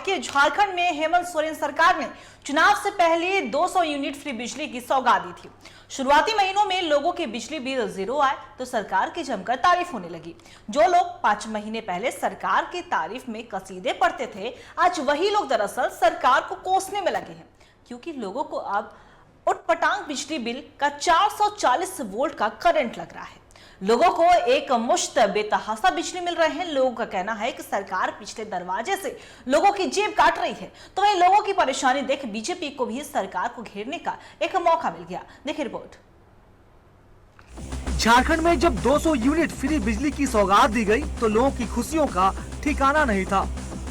देखिए, झारखंड में हेमंत सोरेन सरकार ने चुनाव से पहले 200 यूनिट फ्री बिजली की सौगात दी थी। शुरुआती महीनों में लोगों के बिजली बिल जीरो आए तो सरकार की जमकर तारीफ होने लगी। जो लोग 5 महीने पहले सरकार की तारीफ में कसीदे पढ़ते थे, आज वही लोग दरअसल सरकार को कोसने में लगे हैं, क्योंकि लोगों को अब उटपटांग बिजली बिल का 440 वोल्ट का करंट लग रहा है। लोगों को एक मुश्त बेतहासा बिजली मिल रहे हैं। लोगों का कहना है कि सरकार पिछले दरवाजे से लोगों की जेब काट रही है। तो वहीं लोगों की परेशानी देख बीजेपी को भी सरकार को घेरने का एक मौका मिल गया। देखिए रिपोर्ट। झारखंड में जब 200 यूनिट फ्री बिजली की सौगात दी गई तो लोगों की खुशियों का ठिकाना नहीं था।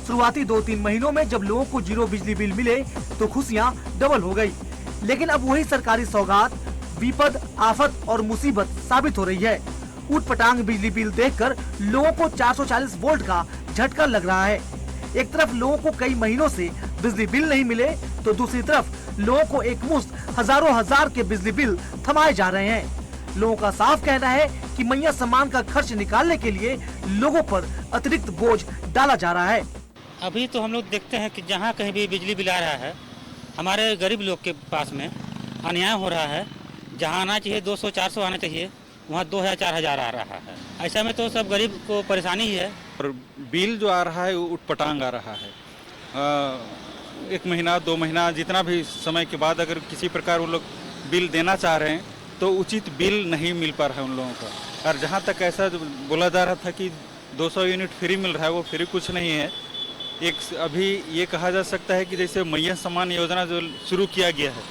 शुरुआती 2-3 महीनों में जब लोगों को जीरो बिजली बिल मिले तो खुशियां डबल हो गई। लेकिन अब वही सरकारी सौगात विपद, आफत और मुसीबत साबित हो रही है। उटपटांग बिजली बिल देखकर लोगों को 440 वोल्ट का झटका लग रहा है। एक तरफ लोगों को कई महीनों से बिजली बिल नहीं मिले तो दूसरी तरफ लोगों को एक मुश्त हजारों हजार के बिजली बिल थमाए जा रहे हैं। लोगों का साफ कहना है कि मैया सम्मान का खर्च निकालने के लिए लोगों पर अतिरिक्त बोझ डाला जा रहा है। अभी तो हम लोग देखते हैं कि जहाँ कहीं भी बिजली बिल आ रहा है, हमारे गरीब लोग के पास में अन्याय हो रहा है। जहाँ आना चाहिए 200-400 आना चाहिए, वहाँ 2000-4000 आ रहा है। ऐसा में तो सब गरीब को परेशानी ही है। और बिल जो आ रहा है वो उटपटांग आ रहा है। 1 महीना 2 महीना जितना भी समय के बाद अगर किसी प्रकार वो लोग बिल देना चाह रहे हैं तो उचित बिल नहीं मिल पा रहा है उन लोगों को। और जहाँ तक ऐसा बोला जा रहा था कि 200 यूनिट फ्री मिल रहा है, वो फ्री कुछ नहीं है। एक अभी ये कहा जा सकता है कि जैसे मैया सम्मान योजना जो शुरू किया गया है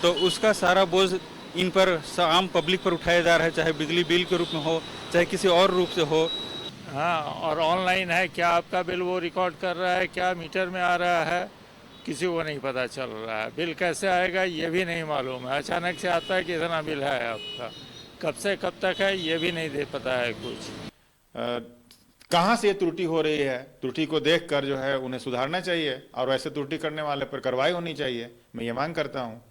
तो उसका सारा बोझ इन पर आम पब्लिक पर उठाया जा रहा है, चाहे बिजली बिल के रूप में हो चाहे किसी और रूप से हो। हाँ, और ऑनलाइन है, क्या आपका बिल वो रिकॉर्ड कर रहा है, क्या मीटर में आ रहा है, किसी को नहीं पता चल रहा है। बिल कैसे आएगा ये भी नहीं मालूम है। अचानक से आता है कि इतना बिल है आपका, कब से कब तक है ये भी नहीं दे पता है कुछ। कहाँ से ये त्रुटि हो रही है, त्रुटि को देखकर जो है उन्हें सुधारना चाहिए और ऐसे त्रुटि करने वाले पर कार्रवाई होनी चाहिए। मैं ये मांग करता हूँ।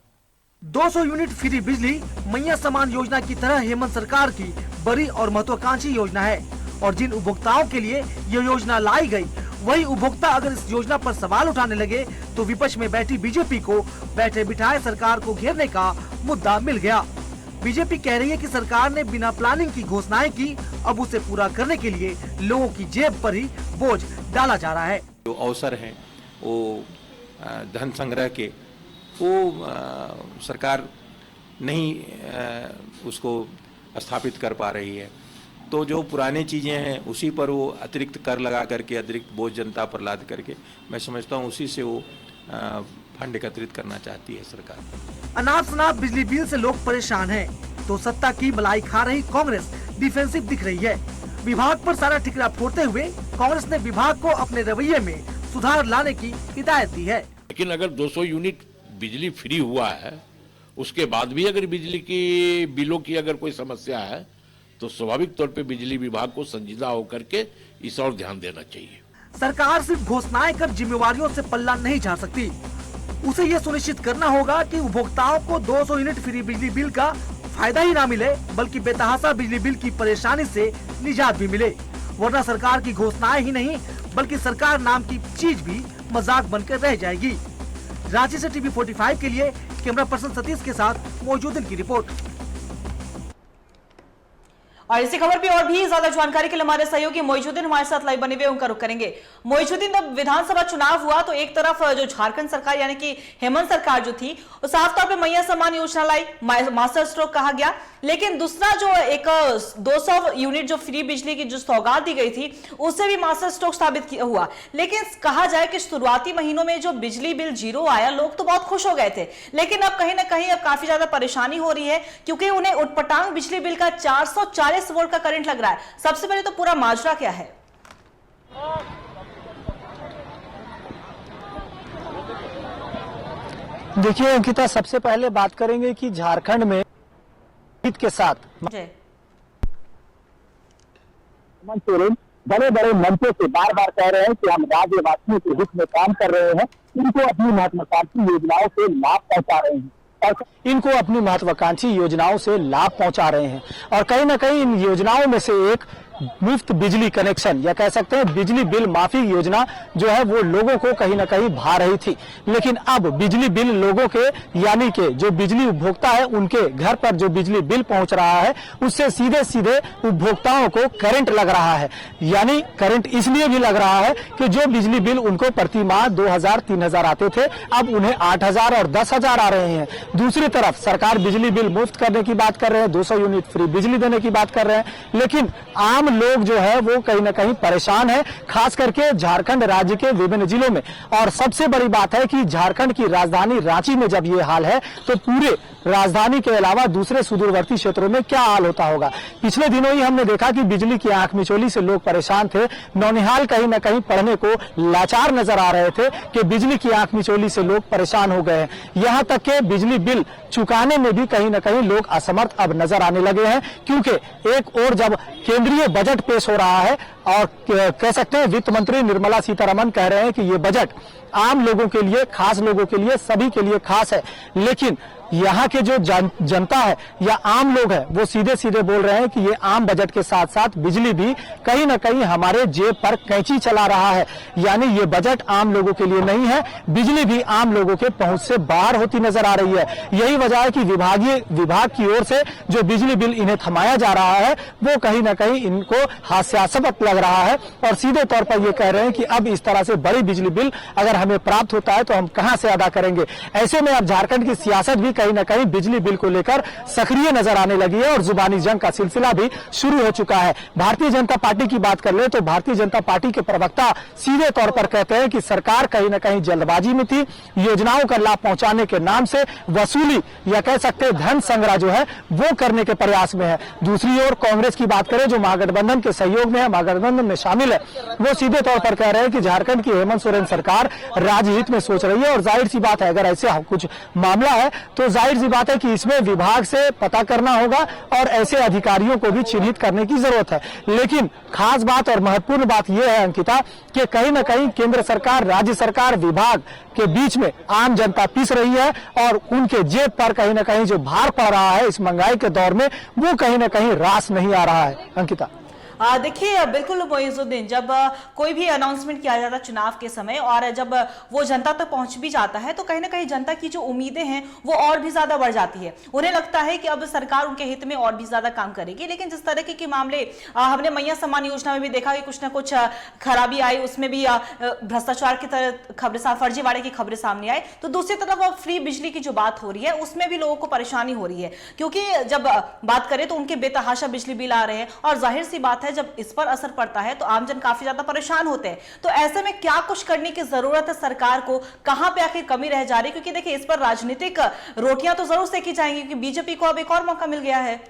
200 यूनिट फ्री बिजली मैया सम्मान योजना की तरह हेमंत सरकार की बड़ी और महत्वाकांक्षी योजना है और जिन उपभोक्ताओं के लिए ये योजना लाई गई, वही उपभोक्ता अगर इस योजना पर सवाल उठाने लगे तो विपक्ष में बैठी बीजेपी को बैठे बिठाए सरकार को घेरने का मुद्दा मिल गया। बीजेपी कह रही है कि सरकार ने बिना प्लानिंग की घोषणाएं की, अब उसे पूरा करने के लिए लोगों की जेब पर ही बोझ डाला जा रहा है। जो अवसर है वो धन संग्रह के वो सरकार नहीं उसको स्थापित कर पा रही है। तो जो पुरानी चीज़ें हैं उसी पर वो अतिरिक्त कर लगा करके अतिरिक्त बोझ जनता पर लाद करके मैं समझता हूँ उसी से वो फंड एकत्रित करना चाहती है सरकार। अनाप शनाप बिजली बिल से लोग परेशान हैं, तो सत्ता की मलाई खा रही कांग्रेस डिफेंसिव दिख रही है। विभाग पर सारा ठिकरा फोड़ते हुए कांग्रेस ने विभाग को अपने रवैये में सुधार लाने की हिदायत दी है। लेकिन अगर 200 यूनिट बिजली फ्री हुआ है, उसके बाद भी अगर बिजली की बिलों की अगर कोई समस्या है तो स्वाभाविक तौर पे बिजली विभाग को संजीदा होकर के इस और ध्यान देना चाहिए। सरकार सिर्फ घोषणाएं कर जिम्मेवारियों से पल्ला नहीं झाड़ सकती, उसे ये सुनिश्चित करना होगा कि उपभोक्ताओं को 200 यूनिट फ्री बिजली बिल का फायदा ही ना मिले, बल्कि बेतहासा बिजली बिल की परेशानी से निजात भी मिले। वरना सरकार की घोषणाएं ही नहीं बल्कि सरकार नाम की चीज भी मजाक बनकर रह जाएगी। रांची से टीवी 45 के लिए कैमरा पर्सन सतीश के साथ मौजूदन की रिपोर्ट। और इसी खबर पे और भी ज्यादा जानकारी के लिए हमारे सहयोगी मोइजुद्दीन हमारे साथ लाइव बने हुए, उनका रुख करेंगे। मोइजुद्दीन, जब विधानसभा चुनाव हुआ तो एक तरफ जो झारखंड सरकार यानी कि हेमंत सरकार जो थी वो साफ तौर पे मैया सम्मान योजना लाई, मास्टर स्ट्रोक कहा गया, लेकिन दूसरा जो एक 200 यूनिट जो फ्री बिजली की जो सौगात दी गई थी उससे भी मास्टर स्ट्रोक साबित हुआ। लेकिन कहा जाए कि शुरुआती महीनों में जो बिजली बिल जीरो आया, लोग तो बहुत खुश हो गए थे, लेकिन अब कहीं ना कहीं अब काफी ज्यादा परेशानी हो रही है, क्योंकि उन्हें उटपटांग बिजली बिल का 440 वोल्ट का करंट लग रहा है। सबसे पहले तो पूरा माजरा क्या है? देखिए अंकिता, सबसे पहले बात करेंगे कि झारखंड में हित के साथ हेमंत सोरेन बड़े बड़े मंचों से बार बार कह रहे हैं कि हम राज्यवासियों के हित में काम कर रहे हैं, इनको अपनी महत्वाकांक्षी योजनाओं से लाभ पहुंचा रहे हैं इनको अपनी महत्वाकांक्षी योजनाओं से लाभ पहुंचा रहे हैं और कहीं ना कहीं इन योजनाओं में से एक मुफ्त बिजली कनेक्शन या कह सकते हैं बिजली बिल माफी योजना जो है वो लोगों को कहीं ना कहीं भा रही थी। लेकिन अब बिजली बिल लोगों के यानी कि जो बिजली उपभोक्ता है उनके घर पर जो बिजली बिल पहुंच रहा है उससे सीधे सीधे उपभोक्ताओं को करंट लग रहा है। यानी करंट इसलिए भी लग रहा है कि जो बिजली बिल उनको प्रति माह 2000-3000 आते थे अब उन्हें 8000 और 10000 आ रहे हैं। दूसरी तरफ सरकार बिजली बिल मुफ्त करने की बात कर रहे हैं, 200 यूनिट फ्री बिजली देने की बात कर रहे हैं, लेकिन आम लोग जो है वो कहीं ना कहीं परेशान है, खास करके झारखंड राज्य के विभिन्न जिलों में। और सबसे बड़ी बात है कि झारखंड की राजधानी रांची में जब ये हाल है तो पूरे राजधानी के अलावा दूसरे सुदूरवर्ती क्षेत्रों में क्या हाल होता होगा। पिछले दिनों ही हमने देखा कि बिजली की आंख मिचौली से लोग परेशान थे। नौनिहाल कहीं ना कहीं पढ़ने को लाचार नजर आ रहे थे कि बिजली की आंख मिचौली से लोग परेशान हो गए हैं। यहां तक के बिजली बिल चुकाने में भी कहीं ना कहीं लोग असमर्थ अब नजर आने लगे हैं, क्योंकि एक और जब केंद्रीय बजट पेश हो रहा है और कह सकते हैं वित्त मंत्री निर्मला सीतारमण कह रहे हैं कि ये बजट आम लोगों के लिए, खास लोगों के लिए, सभी के लिए खास है, लेकिन यहाँ के जो जनता है या आम लोग हैं वो सीधे सीधे बोल रहे हैं कि ये आम बजट के साथ साथ बिजली भी कहीं ना कहीं हमारे जेब पर कैंची चला रहा है। यानी ये बजट आम लोगों के लिए नहीं है, बिजली भी आम लोगों के पहुंच से बाहर होती नजर आ रही है। यही वजह है कि विभाग की ओर से जो बिजली बिल इन्हें थमाया जा रहा है वो कहीं ना कहीं इनको हास्यास्पद लग रहा है और सीधे तौर पर ये कह रहे हैं कि अब इस तरह से बड़ी बिजली बिल अगर हमें प्राप्त होता है तो हम कहां से अदा करेंगे। ऐसे में अब झारखंड की सियासत भी कहीं ना कहीं बिजली बिल को लेकर सक्रिय नजर आने लगी है और जुबानी जंग का सिलसिला भी शुरू हो चुका है। भारतीय जनता पार्टी की बात कर ले तो भारतीय जनता पार्टी के प्रवक्ता सीधे तौर पर कहते हैं कि सरकार कहीं ना कहीं जल्दबाजी में थी, योजनाओं का लाभ पहुंचाने के नाम से वसूली या कह सकते हैं धन संग्रह जो है वो करने के प्रयास में है। दूसरी ओर कांग्रेस की बात करें जो महागठबंधन के सहयोग में है, महागठबंधन में शामिल है, वो सीधे तौर पर कह रहे हैं कि झारखंड की हेमंत सोरेन सरकार राज्यहित में सोच रही है और जाहिर सी बात है अगर ऐसे कुछ मामला है तो जाहिर सी बात है कि इसमें विभाग से पता करना होगा और ऐसे अधिकारियों को भी चिन्हित करने की जरूरत है। लेकिन खास बात और महत्वपूर्ण बात यह है अंकिता कि कहीं ना कहीं केंद्र सरकार, राज्य सरकार, विभाग के बीच में आम जनता पिस रही है और उनके जेब पर कहीं ना कहीं जो भार पड़ रहा है इस महंगाई के दौर में वो कहीं ना कहीं रास नहीं आ रहा है। अंकिता देखिए बिल्कुल मोइजुद्दीन, जब कोई भी अनाउंसमेंट किया जाता है चुनाव के समय और जब वो जनता तक पहुंच भी जाता है तो कहीं ना कहीं जनता की जो उम्मीदें हैं वो और भी ज्यादा बढ़ जाती है। उन्हें लगता है कि अब सरकार उनके हित में और भी ज्यादा काम करेगी। लेकिन जिस तरह के मामले हमने मैया सम्मान योजना में भी देखा कि कुछ ना कुछ खराबी आई, उसमें भी भ्रष्टाचार की तरह खबरें, फर्जीवाड़े की खबरें सामने आई। तो दूसरी तरफ अब फ्री बिजली की जो बात हो रही है उसमें भी लोगों को परेशानी हो रही है, क्योंकि जब बात करें तो उनके बेतहाशा बिजली बिल आ रहे हैं और जाहिर सी बात है जब इस पर असर पड़ता है तो आमजन काफी ज्यादा परेशान होते हैं। तो ऐसे में क्या कुछ करने की जरूरत है सरकार को, कहां पे आखिर कमी रह जा रही है? क्योंकि देखिए इस पर राजनीतिक रोटियां तो जरूर सेकी जाएंगी क्योंकि बीजेपी को अब एक और मौका मिल गया है।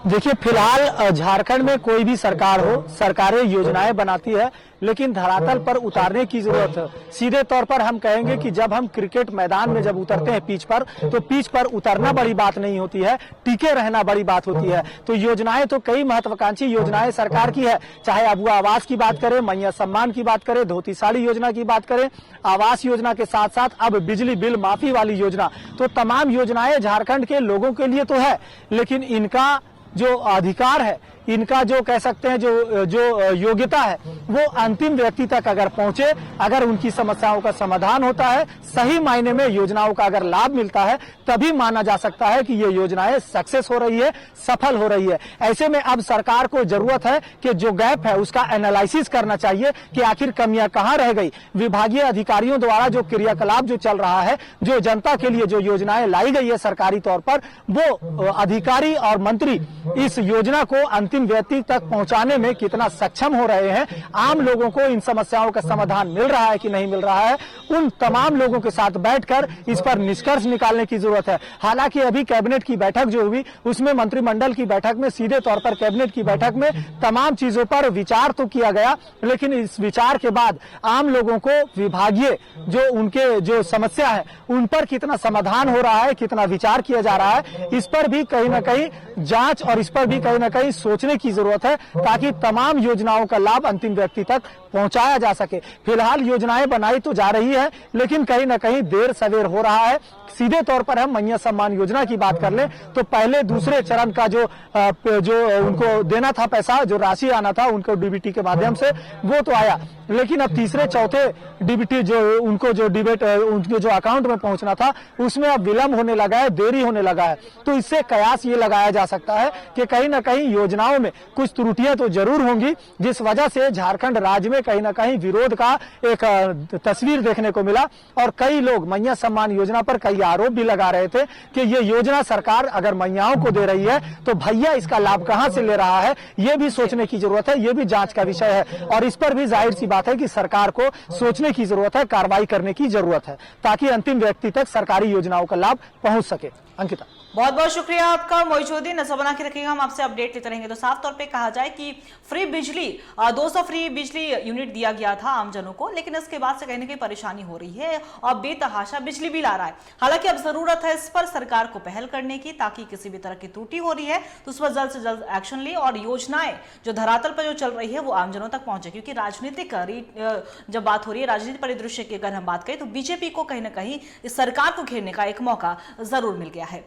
देखिए फिलहाल झारखंड में कोई भी सरकार हो, सरकारें योजनाएं बनाती है लेकिन धरातल पर उतारने की जरूरत है। सीधे तौर पर हम कहेंगे कि जब हम क्रिकेट मैदान में जब उतरते हैं पिच पर तो पिच पर उतरना बड़ी बात नहीं होती है, टिके रहना बड़ी बात होती है। तो योजनाएं तो कई महत्वाकांक्षी योजनाएं सरकार की है, चाहे अबुआ आवास की बात करें, मैया सम्मान की बात करें, धोती साड़ी योजना की बात करें, आवास योजना के साथ साथ अब बिजली बिल माफी वाली योजना, तो तमाम योजनाएं झारखंड के लोगों के लिए तो है, लेकिन इनका जो अधिकार है, इनका जो कह सकते हैं जो योग्यता है वो अंतिम व्यक्ति तक अगर पहुंचे, अगर उनकी समस्याओं का समाधान होता है, सही मायने में योजनाओं का अगर लाभ मिलता है, तभी माना जा सकता है कि ये योजनाएं सक्सेस हो रही है, सफल हो रही है। ऐसे में अब सरकार को जरूरत है कि जो गैप है उसका एनालिसिस करना चाहिए कि आखिर कमियां कहां रह गई। विभागीय अधिकारियों द्वारा जो क्रियाकलाप जो चल रहा है, जो जनता के लिए जो योजनाएं लाई गई है सरकारी तौर पर, वो अधिकारी और मंत्री इस योजना को अंतिम व्यक्ति तक पहुंचाने में कितना सक्षम हो रहे हैं, आम लोगों को इन समस्याओं का समाधान मिल रहा है कि नहीं मिल रहा है, उन तमाम लोगों के साथ बैठकर इस पर निष्कर्ष निकालने की जरूरत है। हालांकि अभी कैबिनेट की बैठक जो हुई उसमें मंत्रिमंडल की बैठक में सीधे तौर पर कैबिनेट की बैठक में तमाम चीजों पर विचार तो किया गया, लेकिन इस विचार के बाद आम लोगों को विभागीय जो उनके जो समस्या है उन पर कितना समाधान हो रहा है, कितना विचार किया जा रहा है, इस पर भी कहीं ना कहीं जांच और इस पर भी कहीं ना कहीं सोचने की जरूरत है ताकि तमाम योजनाओं का लाभ अंतिम व्यक्ति तक पहुंचाया जा सके। फिलहाल योजनाएं बनाई तो जा रही है है, लेकिन कहीं ना कहीं देर सवेर हो रहा है। सीधे तौर पर हम मैया सम्मान योजना की बात कर लें तो पहले दूसरे चरण का जो उनको देना था पैसा, जो राशि आना था उनको डीबीटी के माध्यम से, वो तो आया, लेकिन अब तीसरे चौथे डीबीटी जो उनको जो डिबेट उनके जो अकाउंट में पहुंचना था उसमें अब विलंब होने लगा है, देरी होने लगा है। तो इससे कयास ये लगाया जा सकता है कि कहीं ना कहीं योजनाओं में कुछ त्रुटियां तो जरूर होंगी, जिस वजह से झारखंड राज्य में कहीं ना कहीं विरोध का एक तस्वीर देखने को मिला। और कई लोग मैया सम्मान योजना पर कई आरोप भी लगा रहे थे कि ये योजना सरकार अगर मैयाओं को दे रही है तो भैया इसका लाभ कहां से ले रहा है, ये भी सोचने की जरूरत है, ये भी जांच का विषय है। और इस पर भी जाहिर सी बात है कि सरकार को सोचने की जरूरत है, कार्रवाई करने की जरूरत है, ताकि अंतिम व्यक्ति तक सरकारी योजनाओं का लाभ पहुंच सके। अंकिता, बहुत बहुत शुक्रिया आपका मोइजुद्दीन, नजर बना के रखिएगा, हम आपसे अपडेट लेते रहेंगे। तो साफ तौर पे कहा जाए कि फ्री बिजली 200 फ्री बिजली यूनिट दिया गया था आमजनों को, लेकिन इसके बाद से कहीं ना कहीं परेशानी हो रही है और बेतहाशा बिजली बिल आ रहा है। हालांकि अब जरूरत है इस पर सरकार को पहल करने की, ताकि किसी भी तरह की त्रुटि हो रही है तो उस पर जल्द से जल्द एक्शन ले और योजनाएं जो धरातल पर जो चल रही है वो आमजनों तक पहुंचे। क्योंकि राजनीतिक जब बात हो रही है, राजनीतिक परिदृश्य की अगर हम बात करें तो बीजेपी को कहीं ना कहीं इस सरकार को घेरने का एक मौका जरूर मिल गया है।